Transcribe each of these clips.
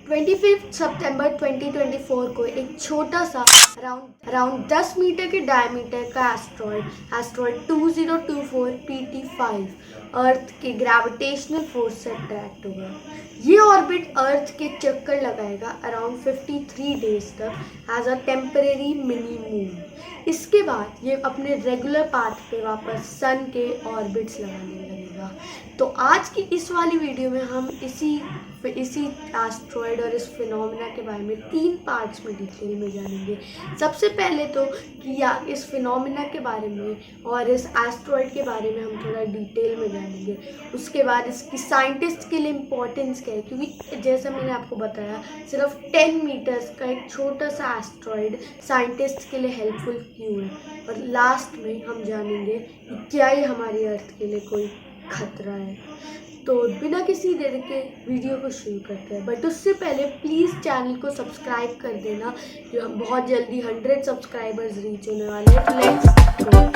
25 सितंबर 2024 को एक छोटा सा अराउंड 10 मीटर के डायमीटर का एस्ट्रॉयड 2024 PT5 अर्थ के ग्रेविटेशनल फोर्स से अट्रैक्ट होगा। ये ऑर्बिट अर्थ के चक्कर लगाएगा अराउंड 53 डेज तक as a temporary mini moon. इसके बाद ये अपने रेगुलर पाथ पे वापस सन के ऑर्बिट्स लगाने लगेगा। तो आज की इस वाली वीडियो में हम इसी एस्ट्रॉयड और इस फिनोमेना के बारे में 3 पार्ट्स में डिटेल में जानेंगे। सबसे पहले तो किया इस फिनोमेना के बारे में और इस एस्ट्रॉयड के बारे में हम थोड़ा डिटेल में जानेंगे। उसके बाद इसकी साइंटिस्ट के लिए इम्पोर्टेंस क्या है, क्योंकि जैसा मैंने आपको बताया सिर्फ 10 मीटर्स का एक छोटा सा एस्ट्रॉयड साइंटिस्ट के लिए हेल्पफुल क्यों है। और लास्ट में हम जानेंगे कि क्या ये हमारी अर्थ के लिए कोई खतरा है। तो बिना किसी देर के वीडियो को शुरू करते हैं, बट उससे पहले प्लीज़ चैनल को सब्सक्राइब कर देना, जो हम बहुत जल्दी 100 सब्सक्राइबर्स रीच होने वाले हैं। तो लेट्स गो।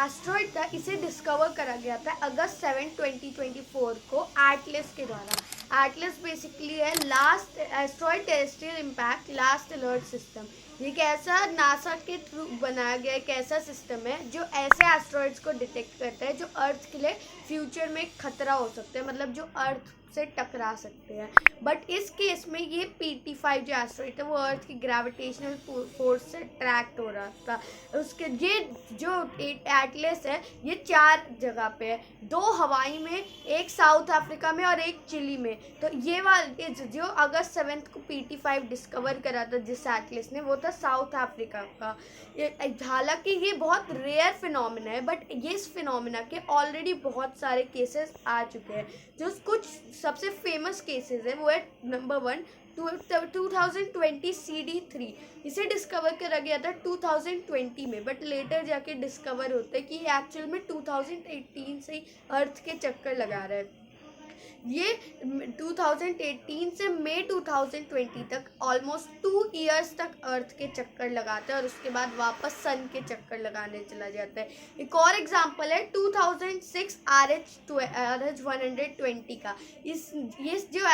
एस्ट्रॉयड था, इसे डिस्कवर करा गया था अगस्त 7, 2024 को एटलस के द्वारा। एटलस बेसिकली है last asteroid terrestrial impact last alert system. ये कैसा नासा के थ्रू बनाया गया एक ऐसा सिस्टम है जो ऐसे एस्ट्रॉयड्स को डिटेक्ट करता है जो अर्थ के लिए फ्यूचर में खतरा हो सकते हैं, मतलब जो अर्थ से टकरा सकते हैं। बट इस केस में ये PT5 जो एस्ट्रॉयड है वो अर्थ की ग्रेविटेशनल फोर्स से अट्रैक्ट हो रहा था। उसके ये जो एटलस है ये 4 जगह पे है, 2 हवाई में, एक साउथ अफ्रीका में और एक चिली में। तो ये वाला जो अगस्त 7 को PT5 डिस्कवर करा था जिस एटलस ने, वो था साउथ अफ्रीका का। हालांकि ये बहुत रेयर फिनोमेना है, बट ये इस फिनोमेना के ऑलरेडी बहुत सारे केसेस आ चुके हैं। जो कुछ सबसे फेमस केसेस है वो है नंबर 1 2020 CD3। इसे डिस्कवर करा गया था 2020 में, बट लेटर जाके डिस्कवर होता है कि ये एक्चुअल में 2018 से ही अर्थ के चक्कर लगा रहा है। ये 2018 से मई 2020 तक ऑलमोस्ट 2 इयर्स तक अर्थ के चक्कर लगाता है और उसके बाद वापस सन के चक्कर लगाने चला जाता है। एक और एग्जांपल है 2006 RH 120 का। ये जो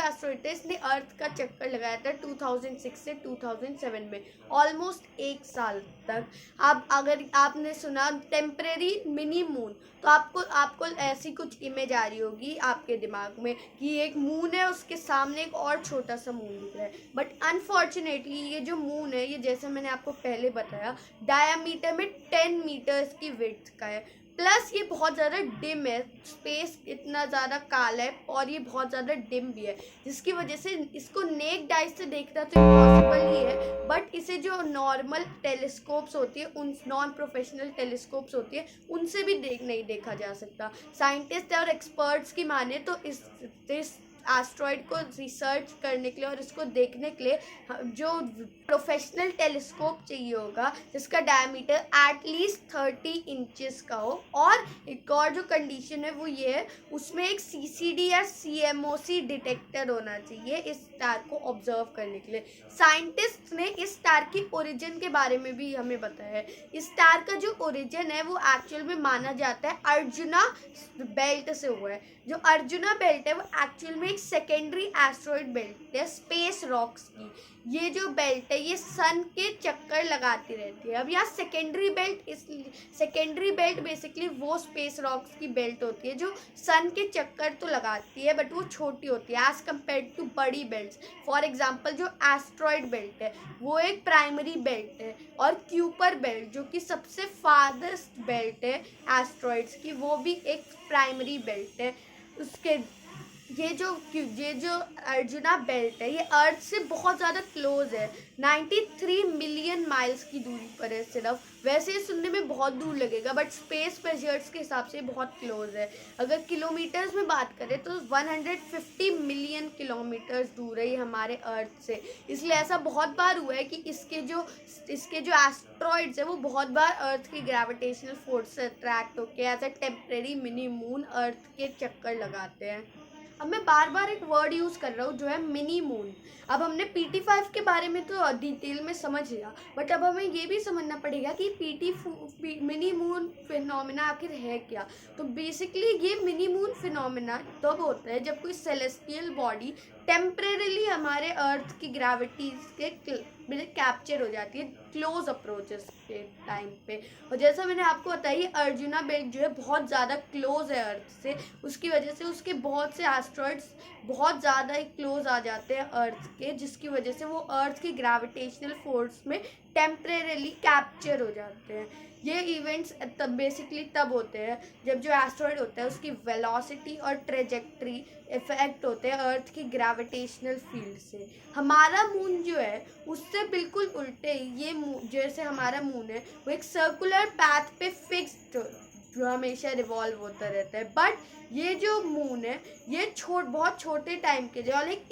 एस्ट्रॉयड है इसने अर्थ का चक्कर लगाया था 2006 से 2007 में, ऑलमोस्ट 1 साल तक। अब अगर आपने सुना टेम्परेरी मिनी मून, तो आपको ऐसी कुछ इमेज आ रही होगी आपके दिमाग में कि एक मून है, उसके सामने एक और छोटा सा मून दिख रहा है। बट अनफॉर्चुनेटली ये जो मून है ये, जैसे मैंने आपको पहले बताया, डायामीटर में 10 मीटर्स की विड्थ का है। प्लस ये बहुत ज़्यादा डिम है, स्पेस इतना ज़्यादा काला है और ये बहुत ज़्यादा डिम भी है, जिसकी वजह से इसको नेक्ड आइज से देखना तो इम्पॉसिबल ही है। बट इसे जो नॉर्मल टेलीस्कोप्स होती है, उन नॉन प्रोफेशनल टेलीस्कोप्स होती है, उनसे भी नहीं देखा जा सकता। साइंटिस्ट और एक्सपर्ट्स की माने तो इस एस्ट्रॉयड को रिसर्च करने के लिए और इसको देखने के लिए जो प्रोफेशनल टेलीस्कोप चाहिए होगा जिसका डायमीटर एटलीस्ट 30 इंचेस का हो। और एक और जो कंडीशन है वो ये है, उसमें एक CCD या CMOC डिटेक्टर होना चाहिए इस स्टार को ऑब्जर्व करने के लिए। साइंटिस्ट ने इस स्टार की ओरिजिन के बारे में भी हमें बताया है। इस स्टार का जो ओरिजिन है वो एक्चुअल में माना जाता है अर्जुना बेल्ट से हुआ है। जो अर्जुना बेल्ट है वो एक्चुअल में एक सेकेंडरी एस्ट्रॉयड बेल्ट है स्पेस रॉक्स की। ये जो बेल्ट है ये सन के चक्कर लगाती रहती है। अब यहाँ सेकेंडरी बेल्ट बेसिकली वो स्पेस रॉक्स की बेल्ट होती है जो सन के चक्कर तो लगाती है, बट वो छोटी होती है एज कम्पेयर टू बड़ी बेल्ट्स। फॉर एग्जाम्पल जो एस्ट्रॉयड बेल्ट है वो एक प्राइमरी बेल्ट है, और क्यूपर बेल्ट जो कि सबसे फारदेस्ट बेल्ट है एस्ट्रॉयड्स की, वो भी एक प्राइमरी बेल्ट है। उसके ये जो अर्जुना बेल्ट है, ये अर्थ से बहुत ज़्यादा क्लोज है। 93 मिलियन माइल्स की दूरी पर है सिर्फ। वैसे ये सुनने में बहुत दूर लगेगा, बट स्पेस मेजर्स के हिसाब से बहुत क्लोज है। अगर किलोमीटर्स में बात करें तो 150 मिलियन किलोमीटर्स दूर है ये हमारे अर्थ से। इसलिए ऐसा बहुत बार हुआ है कि इसके जो एस्ट्रॉइड्स है वो बहुत बार अर्थ की ग्रेविटेशनल फोर्स से अट्रैक्ट होकर as a temporary mini moon earth के चक्कर लगाते हैं। अब मैं बार बार एक वर्ड यूज़ कर रहा हूँ जो है मिनी मून। अब हमने PT5 के बारे में तो डिटेल में समझ लिया, बट अब हमें ये भी समझना पड़ेगा कि मिनी मून फिनोमिना आखिर है क्या। तो बेसिकली ये मिनी मून फिनोमिना तब होता है जब कोई सेलेस्टियल बॉडी टेम्परेरीली हमारे अर्थ की ग्रेविटी के कैप्चर हो जाती है क्लोज अप्रोचेस के टाइम पे। और जैसा मैंने आपको बताया, ये अर्जुना बेल्ट जो है बहुत ज़्यादा क्लोज है अर्थ से। उसकी वजह से उसके बहुत से एस्ट्रॉइड्स बहुत ज़्यादा क्लोज आ जाते हैं अर्थ के, जिसकी वजह से वो अर्थ की ग्रेविटेशनल फोर्स में टेम्परेरीली कैप्चर हो जाते हैं। ये इवेंट्स बेसिकली तब होते हैं जब जो एस्ट्रॉइड होता है उसकी वेलोसिटी और ट्रेजेक्ट्री इफेक्ट होते हैं अर्थ की ग्रेविटेशनल फील्ड से। हमारा मून जो है उससे बिल्कुल उल्टे, ये जैसे हमारा मून है वो एक सर्कुलर पाथ पे फिक्स्ड जो हमेशा रिवॉल्व होता रहता है। बट ये जो मून है ये बहुत छोटे टाइम के लिए और एक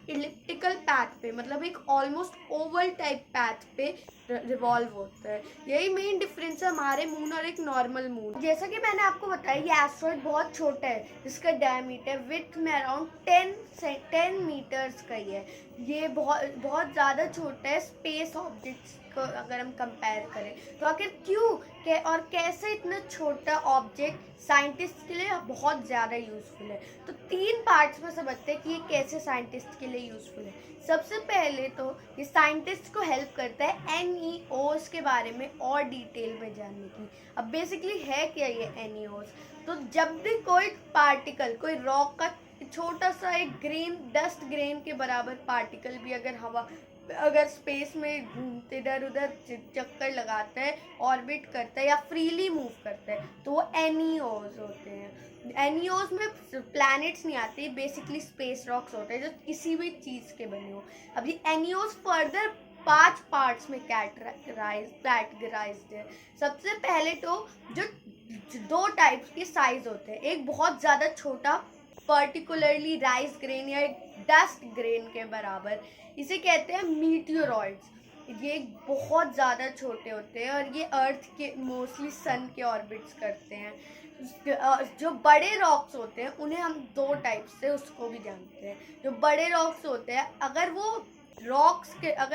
इलिप्टिकल पैथ पे, मतलब एक ऑलमोस्ट ओवल टाइप पैथ पे रिवॉल्व होता है। यही मेन डिफरेंस है हमारे मून और एक नॉर्मल मून। जैसा कि मैंने आपको बताया, ये एस्ट्रॉइड बहुत छोटा है, जिसका डायमीटर विड्थ में अराउंड 10 मीटर्स का ही है। ये बहुत ज़्यादा छोटा है स्पेस ऑब्जेक्ट्स को अगर हम कंपेयर करें। तो आखिर क्यों और कैसे इतना छोटा ऑब्जेक्ट साइंटिस्ट के लिए बहुत ज़्यादा यूज़फुल है। तो 3 पार्ट्स में समझते हैं कि ये कैसे साइंटिस्ट के लिए यूज़फुल है। सबसे पहले तो ये साइंटिस्ट को हेल्प करता है NEOs के बारे में और डिटेल में जानने की। अब बेसिकली है क्या ये NEOs? तो जब भी कोई पार्टिकल, कोई रॉक का छोटा सा एक डस्ट ग्रेन के बराबर पार्टिकल भी अगर स्पेस में इधर उधर चक्कर लगाता है, ऑर्बिट करता है या फ्रीली मूव करता है, तो वो NEOs होते हैं। NEOs में प्लैनेट्स नहीं आते, बेसिकली स्पेस रॉक्स होते हैं जो किसी भी चीज़ के बने हो। अब ये NEOs फर्दर 5 पार्ट्स में कैटेगराइज्ड है। सबसे पहले तो जो 2 टाइप्स के साइज होते हैं, एक बहुत ज़्यादा छोटा पर्टिकुलरली राइस ग्रेन या डस्ट ग्रेन के बराबर, इसे कहते हैं मीटियोरॉइड्स। ये बहुत ज़्यादा छोटे होते हैं और ये अर्थ के मोस्टली सन के ऑर्बिट्स करते हैं। जो बड़े रॉक्स होते हैं उन्हें हम 2 टाइप से उसको भी जानते हैं। जो बड़े रॉक्स होते हैं अगर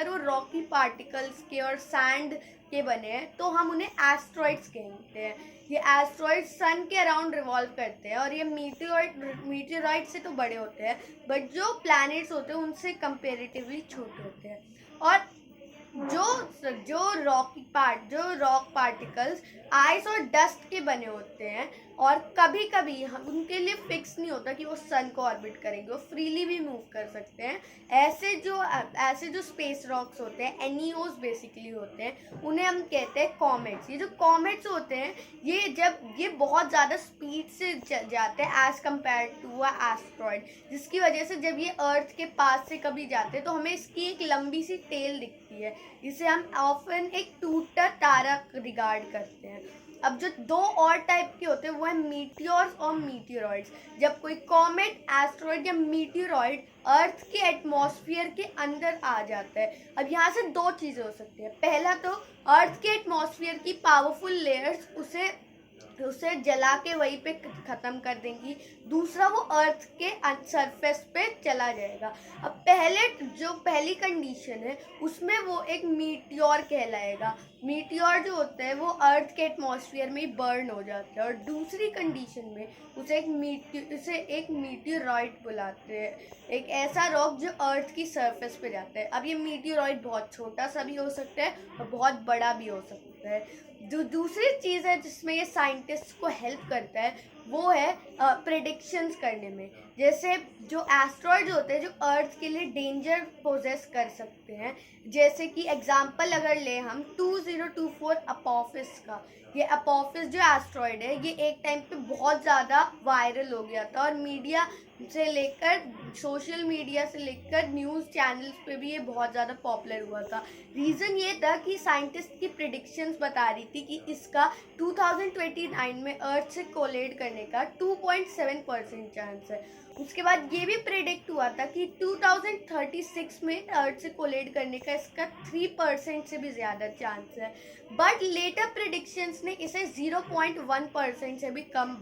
वो रॉकी पार्टिकल्स के और सैंड के बने हैं तो हम उन्हें एस्ट्रॉइड्स कहते हैं। ये एस्ट्रॉइड सन के अराउंड रिवॉल्व करते हैं और ये मीटियोराइड से तो बड़े होते हैं, बट जो प्लैनेट्स होते हैं उनसे कंपेरेटिवली छोटे होते हैं। और जो रॉक पार्टिकल्स आइस और डस्ट के बने होते हैं और कभी कभी उनके लिए फिक्स नहीं होता कि वो सन को ऑर्बिट करेंगे, वो फ्रीली भी मूव कर सकते हैं। ऐसे जो स्पेस रॉक्स होते हैं NEOs बेसिकली होते हैं, उन्हें हम कहते हैं कॉमेट्स। ये जो कॉमेट्स होते हैं ये बहुत ज़्यादा स्पीड से जाते हैं as compare to a asteroid, जिसकी वजह से जब ये अर्थ के पास से कभी जाते हैं तो हमें इसकी एक लंबी सी टेल दिखती है। इसे हम ऑफन एक टूटा तारा रिगार्ड करते हैं। अब जो 2 और टाइप के होते हैं वो है मीटियोर्स और मीटियोरॉइड्स। जब कोई कॉमेट, एस्ट्रॉइड या मीटियोरॉइड अर्थ के एटमॉस्फेयर के अंदर आ जाता है, अब यहाँ से 2 चीज़ें हो सकती है। पहला तो अर्थ के एटमॉस्फेयर की पावरफुल लेयर्स उसे जला के वहीं पे ख़त्म कर देंगी। दूसरा, वो अर्थ के सरफेस पे चला जाएगा। अब पहली कंडीशन है उसमें वो एक मीटियोर कहलाएगा। मीटियोर जो होता है वो अर्थ के एटमॉस्फेयर में ही बर्न हो जाता है। और दूसरी कंडीशन में उसे एक मीटियोरॉइड बुलाते हैं, एक ऐसा रॉक जो अर्थ की सरफेस पे जाता है। अब ये मीटियोरॉइड बहुत छोटा सा भी हो सकता है और बहुत बड़ा भी हो सकता है। जो दूसरी चीज़ है जिसमें ये साइंटिस्ट को हेल्प करता है वो है प्रिडिक्शंस करने में। जैसे जो एस्ट्रॉयड होते हैं जो अर्थ के लिए डेंजर पोजेस कर सकते हैं, जैसे कि एग्जांपल अगर ले हम 2024 अपोफिस का। ये अपोफिस जो एस्ट्रॉयड है ये एक टाइम पे बहुत ज़्यादा वायरल हो गया था और मीडिया से लेकर सोशल मीडिया से लेकर न्यूज़ चैनल्स पे भी ये बहुत ज़्यादा पॉपुलर हुआ था। रीज़न ये था कि साइंटिस्ट की प्रिडिक्शंस बता रही थी कि इसका 2029 में अर्थ से कोलेड करने का 2.7% चांस है। उसके बाद ये भी प्रिडिक्ट हुआ था कि 2036 में अर्थ से कोलेड करने का इसका 3% से भी ज़्यादा चांस है। बट लेटर प्रिडिक्शंस ने इसे 0.1% से भी कम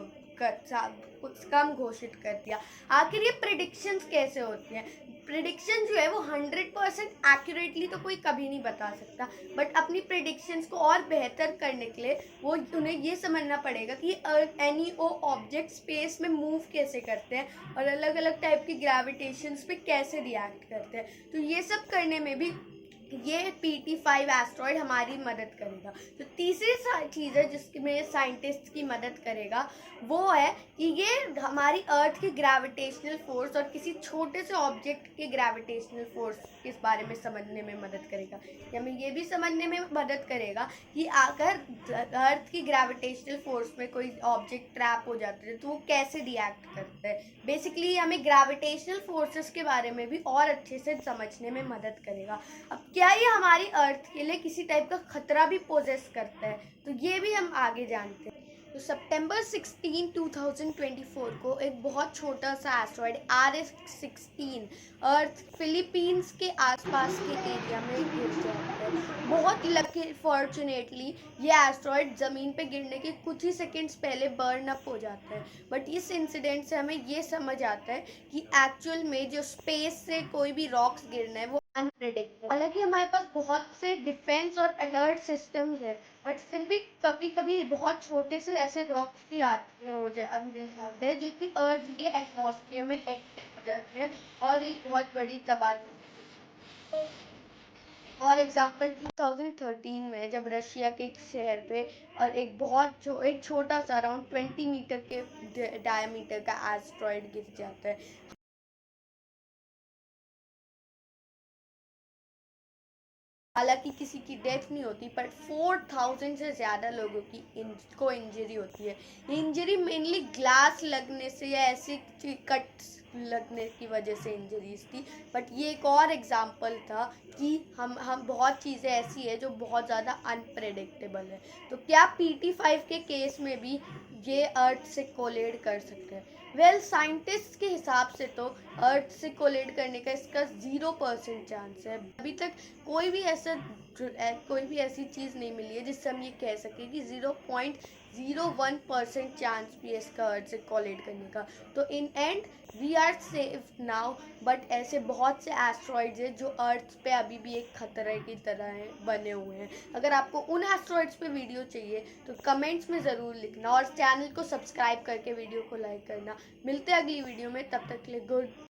घोषित कर दिया। आखिर ये प्रिडिक्शंस कैसे होती हैं? प्रिडिक्शन जो है वो 100% एक्यूरेटली तो कोई कभी नहीं बता सकता, बट अपनी प्रिडिक्शंस को और बेहतर करने के लिए वो उन्हें ये समझना पड़ेगा कि एनईओ ऑब्जेक्ट स्पेस में मूव कैसे करते हैं और अलग अलग टाइप की ग्रेविटेशंस पे कैसे रिएक्ट करते हैं। तो ये सब करने में भी ये PT5 एस्ट्रॉयड हमारी मदद करेगा। तो तीसरी चीज़ है जिसमें साइंटिस्ट की मदद करेगा वो है कि ये हमारी अर्थ के ग्रेविटेशनल फोर्स और किसी छोटे से ऑब्जेक्ट के ग्रेविटेशनल फोर्स के बारे में समझने में मदद करेगा। या हमें ये भी समझने में मदद करेगा कि अगर अर्थ की ग्रेविटेशनल फोर्स में कोई ऑब्जेक्ट ट्रैप हो जाता है तो वो कैसे रिएक्ट करता है। बेसिकली हमें ग्रेविटेशनल फोर्सेस के बारे में भी और अच्छे से समझने में मदद करेगा। अब क्या ये हमारी अर्थ के लिए किसी टाइप का खतरा भी पोजेस करता है, तो ये भी हम आगे जानते हैं। तो सितंबर 16, 2024 को एक बहुत छोटा सा एस्ट्रॉयड RS-16 अर्थ फिलीपींस के आसपास के एरिया में गिर जाता है। बहुत लकी फॉर्चुनेटली ये एस्ट्रॉयड ज़मीन पे गिरने के कुछ ही सेकंड्स पहले बर्न अप हो जाता है। बट इस इंसिडेंट से हमें ये समझ आता है कि एक्चुअल में जो स्पेस से कोई भी रॉक्स गिरना है वो अनप्रेडिक्टेबल। हालांकि हमारे पास बहुत से डिफेंस और अलर्ट सिस्टम्स है, बट फिर भी कभी कभी बहुत छोटे से ऐसे रॉक्स भी आते हैं जो कि अर्थ के एटमॉस्फेयर में एक्टिव हो जाते हैं और एक बहुत बड़ी तबाही। और एग्जाम्पल 2013 में जब रशिया के एक शहर पे और एक छोटा सा अराउंड 20 मीटर के डायमीटर का एस्ट्रॉयड गिर जाता है। हालांकि किसी की डेथ नहीं होती, पर 4000 से ज़्यादा लोगों की को इंजरी होती है। इंजरी मेनली ग्लास लगने से या ऐसी कट लगने की वजह से इंजरीज थी। बट ये एक और एग्जांपल था कि हम बहुत चीज़ें ऐसी है जो बहुत ज़्यादा अनप्रेडिक्टेबल है। तो क्या PT5 के केस में भी ये अर्थ से कोलेड कर सकते हैं? वेल, साइंटिस्ट के हिसाब से तो अर्थ से कोलेड करने का इसका 0% चांस है। अभी तक कोई भी ऐसी चीज़ नहीं मिली है जिससे हम ये कह सकें कि 0.01% चांस भी है इसका अर्थ से कोलेड करने का। तो in end we are safe now, but ऐसे बहुत से एस्ट्रॉइड्स हैं जो अर्थ पे अभी भी एक खतरे की तरह बने हुए हैं। अगर आपको उन एस्ट्रॉइड्स पे वीडियो चाहिए तो कमेंट्स में ज़रूर लिखना और चैनल को सब्सक्राइब करके वीडियो को लाइक करना। मिलते हैं अगली वीडियो में, तब तक के लिए गुड।